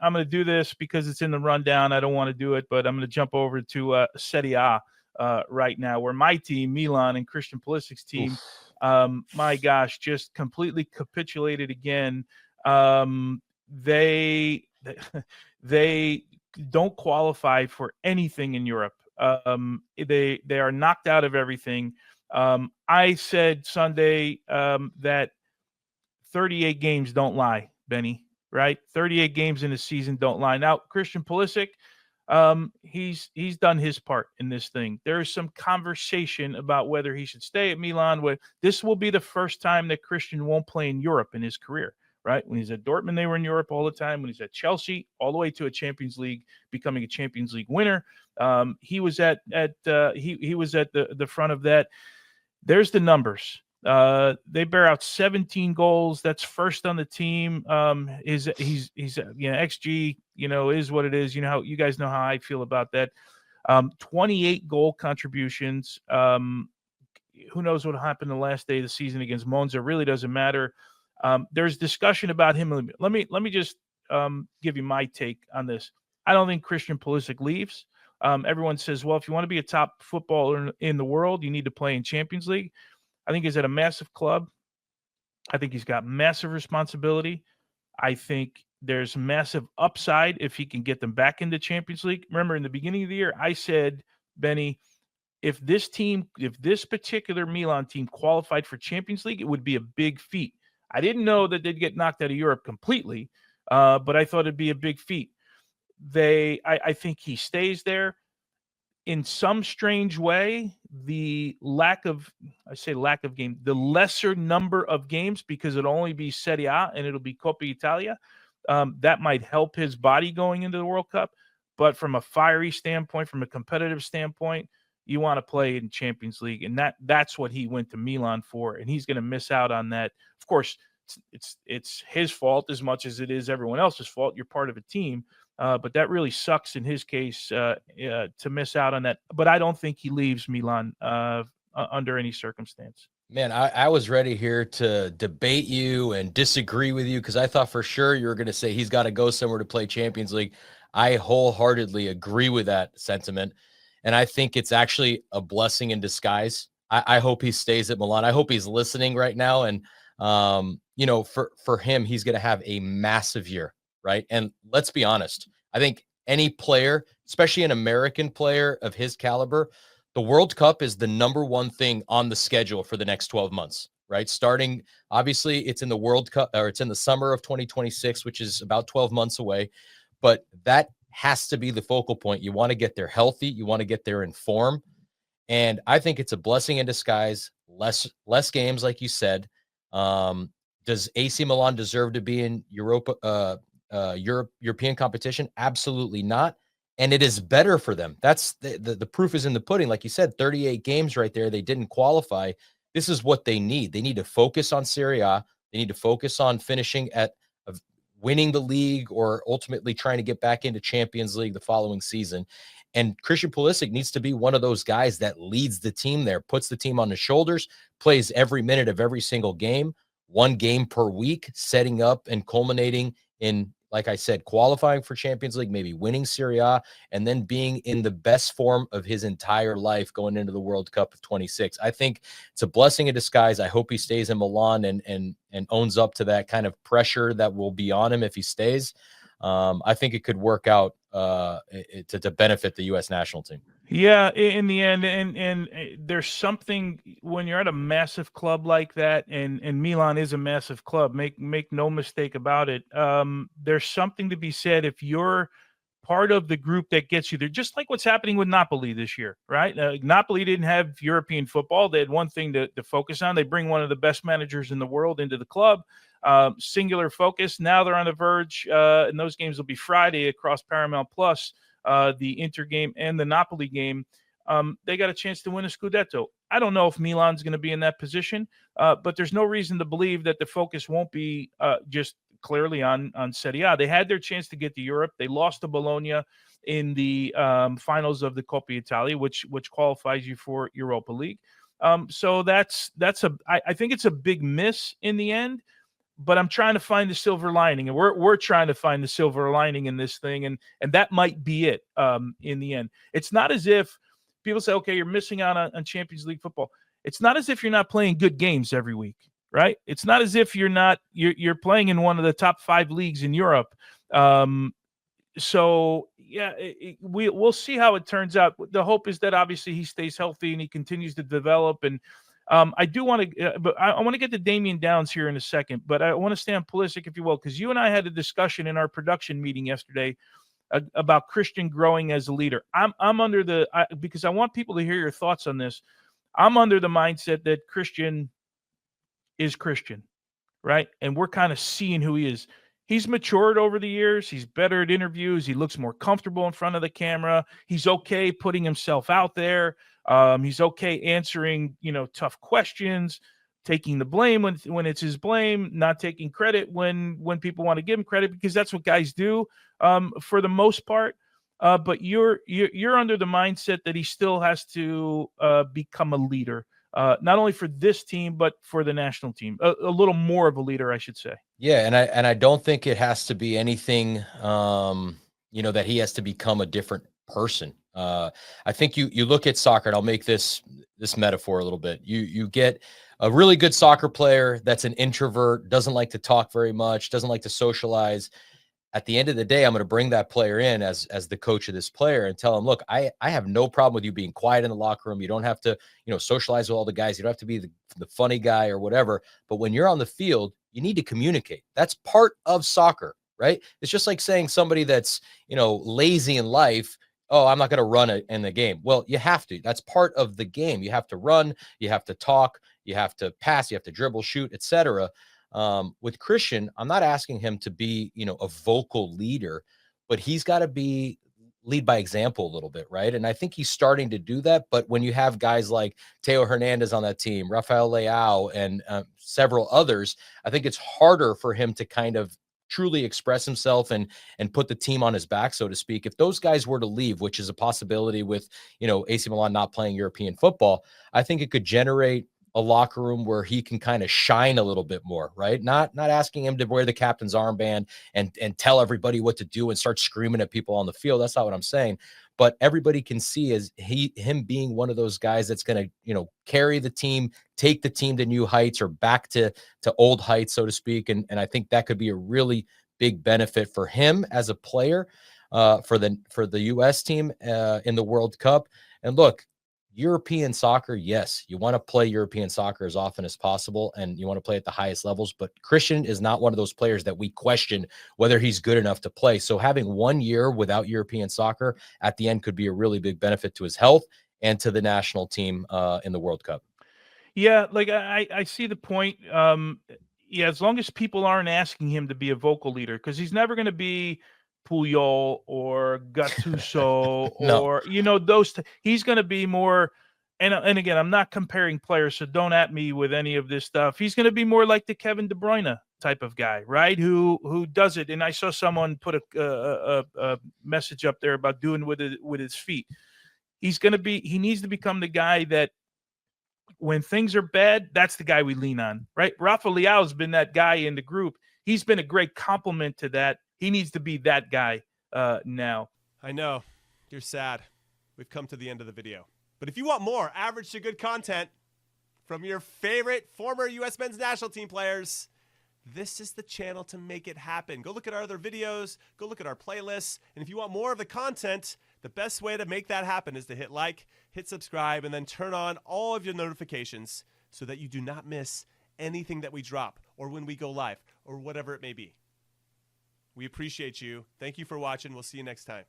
I'm going to do this because it's in the rundown. I don't want to do it, but I'm going to jump over to Serie A right now, where my team, Milan, and Christian Pulisic's team, my gosh, just completely capitulated again. They they don't qualify for anything in Europe. They are knocked out of everything. I said Sunday that 38 games don't lie, Benny, right? 38 games in a season don't lie. Now, Christian Pulisic, he's done his part in this thing. There is some conversation about whether he should stay at Milan. This will be the first time that Christian won't play in Europe in his career, right? When he's at Dortmund, they were in Europe all the time. When he's at Chelsea, all the way to a Champions League, becoming a Champions League winner. He was at he was at the front of that. There's the numbers. They bear out 17 goals. That's first on the team. He's XG, is what it is. You guys know how I feel about that. 28 goal contributions. Who knows what happened the last day of the season against Monza? It really doesn't matter. There's discussion about him. Let me just give you my take on this. I don't think Christian Pulisic leaves. Everyone says, well, if you want to be a top footballer in the world, you need to play in Champions League. I think he's at a massive club. I think he's got massive responsibility. I think there's massive upside if he can get them back into Champions League. Remember, in the beginning of the year, I said, Benny, if this particular Milan team qualified for Champions League, it would be a big feat. I didn't know that they'd get knocked out of Europe completely, but I thought it'd be a big feat. I think he stays there. In some strange way, the lesser number of games, because it'll only be Serie A and it'll be Coppa Italia, that might help his body going into the World Cup. But from a fiery standpoint, from a competitive standpoint, you want to play in Champions League, and that's what he went to Milan for, and he's going to miss out on that. Of course, it's his fault as much as it is everyone else's fault. You're part of a team. But that really sucks in his case to miss out on that. But I don't think he leaves Milan under any circumstance. Man, I was ready here to debate you and disagree with you because I thought for sure you were going to say he's got to go somewhere to play Champions League. I wholeheartedly agree with that sentiment. And I think it's actually a blessing in disguise. I hope he stays at Milan. I hope he's listening right now. And, for him, he's going to have a massive year. Right. And let's be honest, I think any player, especially an American player of his caliber, the World Cup is the number one thing on the schedule for the next 12 months. Right. Starting, obviously, it's in the World Cup, or it's in the summer of 2026, which is about 12 months away. But that has to be the focal point. You want to get there healthy. You want to get there in form. And I think it's a blessing in disguise. Less games, like you said. Does AC Milan deserve to be in European competition? Absolutely not. And it is better for them. That's the proof is in the pudding. Like you said, 38 games right there. They didn't qualify. This is what they need. They need to focus on Serie A. They need to focus on finishing at winning the league or ultimately trying to get back into Champions League the following season. And Christian Pulisic needs to be one of those guys that leads the team there, puts the team on his shoulders, plays every minute of every single game, one game per week, setting up and culminating in, like I said, qualifying for Champions League, maybe winning Serie A, and then being in the best form of his entire life going into the World Cup of 26. I think it's a blessing in disguise. I hope he stays in Milan and owns up to that kind of pressure that will be on him if he stays. I think it could work out to benefit the U.S. national team. Yeah, in the end, and there's something when you're at a massive club like that, and Milan is a massive club. Make no mistake about it. There's something to be said if you're part of the group that gets you there, just like what's happening with Napoli this year, right? Napoli didn't have European football. They had one thing to focus on. They bring one of the best managers in the world into the club. Singular focus. Now they're on the verge, and those games will be Friday across Paramount Plus. The Inter game and the Napoli game, they got a chance to win a Scudetto. I don't know if Milan's going to be in that position, but there's no reason to believe that the focus won't be just clearly on Serie A. They had their chance to get to Europe. They lost to Bologna in the finals of the Coppa Italia, which qualifies you for Europa League. So I think it's a big miss in the end. but I'm trying to find the silver lining, and we're trying to find the silver lining in this thing, and that might be it. In the end, it's not as if people say, okay, you're missing out on Champions League football. It's not as if you're not playing good games every week, right? It's not as if you're playing in one of the top 5 leagues in Europe. So yeah, we'll see how it turns out. The hope is that obviously he stays healthy and he continues to develop. And I do want to, but I want to get to Damian Downs here in a second. But I want to stay on Pulisic, if you will, because you and I had a discussion in our production meeting yesterday about Christian growing as a leader. I'm under because I want people to hear your thoughts on this. I'm under the mindset that Christian is Christian, right? And we're kind of seeing who he is. He's matured over the years. He's better at interviews. He looks more comfortable in front of the camera. He's okay putting himself out there. He's okay answering, tough questions, taking the blame when it's his blame, not taking credit when people want to give him credit, because that's what guys do for the most part. But you're under the mindset that he still has to become a leader. Not only for this team, but for the national team, a little more of a leader, I should say. Yeah, and I don't think it has to be anything, that he has to become a different person. I think you look at soccer, and I'll make this metaphor a little bit. You get a really good soccer player that's an introvert, doesn't like to talk very much, doesn't like to socialize. At the end of the day, I'm going to bring that player in as the coach of this player and tell him, look, I have no problem with you being quiet in the locker room. You don't have to, socialize with all the guys. You don't have to be the funny guy or whatever. But when you're on the field, you need to communicate. That's part of soccer, right? It's just like saying somebody that's, lazy in life, oh, I'm not going to run it in the game. Well, you have to. That's part of the game. You have to run, you have to talk, you have to pass, you have to dribble, shoot, etc. With Christian, I'm not asking him to be, a vocal leader, but he's got to lead by example a little bit, right? And I think he's starting to do that. But when you have guys like Teo Hernandez on that team, Rafael Leao, and several others, I think it's harder for him to kind of truly express himself and put the team on his back, so to speak. If those guys were to leave, which is a possibility with, AC Milan not playing European football, I think it could generate a locker room where he can kind of shine a little bit more, right? Not asking him to wear the captain's armband and tell everybody what to do and start screaming at people on the field. That's not what I'm saying. But everybody can see as him being one of those guys that's going to, carry the team, take the team to new heights or back to old heights, so to speak. And I think that could be a really big benefit for him as a player, for the US team in the World Cup. And look, European soccer, yes, you want to play European soccer as often as possible, and you want to play at the highest levels. But Christian is not one of those players that we question whether he's good enough to play. So having 1 year without European soccer at the end could be a really big benefit to his health and to the national team in the World Cup. Yeah, like I see the point. Yeah, as long as people aren't asking him to be a vocal leader, because he's never going to be Puyol or Gattuso No. or he's going to be more. And again, I'm not comparing players, so don't at me with any of this stuff. He's going to be more like the Kevin De Bruyne type of guy, right? Who does it. And I saw someone put a message up there about doing with his feet. He needs to become the guy that when things are bad, that's the guy we lean on, right? Rafa Leao's been that guy in the group. He's been a great compliment to that. He needs to be that guy now. I know. You're sad. We've come to the end of the video. But if you want more average to good content from your favorite former U.S. men's national team players, this is the channel to make it happen. Go look at our other videos. Go look at our playlists. And if you want more of the content, the best way to make that happen is to hit like, hit subscribe, and then turn on all of your notifications so that you do not miss anything that we drop or when we go live or whatever it may be. We appreciate you. Thank you for watching. We'll see you next time.